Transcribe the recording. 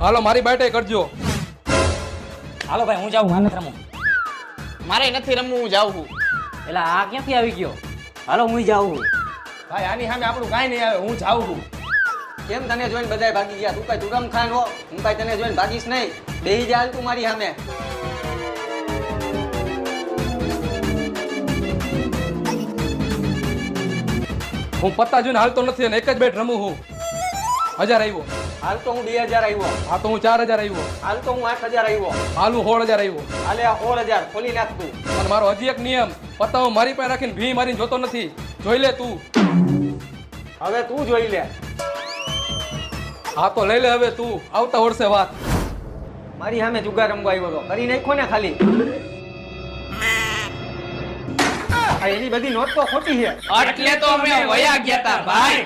હાલો મારી બાટે કરજો. હાલો ભાઈ હું જાઉં, મારે રમું. મારે નથી રમવું, હું જાઉં છું. એટલે આ ક્યાંથી આવી ગયો? હાલો હું જાઉં. ભાઈ આની સામે આપણું કાંઈ નહીં આવે, હું જાઉં છું. કેમ તને જોઈને બધાય ભાગી ગયા? તું કઈ તુરમ ખાન હો, હું કઈ તને જોઈને ભાગીશ નહીં. બેહી જા હાલ તું મારી સામે. હું પત્તા જોઈને હાલતો નથી અને એક જ બેટ રમું છું. 1000 આવ્યો. હાલ તો હું 2000 આવ્યો. હા તો હું 4000 આવ્યો. હાલ તો હું 8000 આવ્યો. હાલ હું 16000 આવ્યો. હાલે આ 16000 ખોલી નાખ તું. અને મારો હજી એક નિયમ, પત્તા હું મારી પાસે રાખીને ભી મારીને જોતો નથી. જોઈ લે તું. હવે તું જોઈ લે. હા તો લઈ લે હવે તું, આવતા વર્ષે વાત. મારી સામે જુગાર રમવા આવ્યો તો કરી નાખો ને ખાલી. આ એની બધી નોટ તો ખોટી છે. એટલે તો અમે વયા ગયા તા ભાઈ.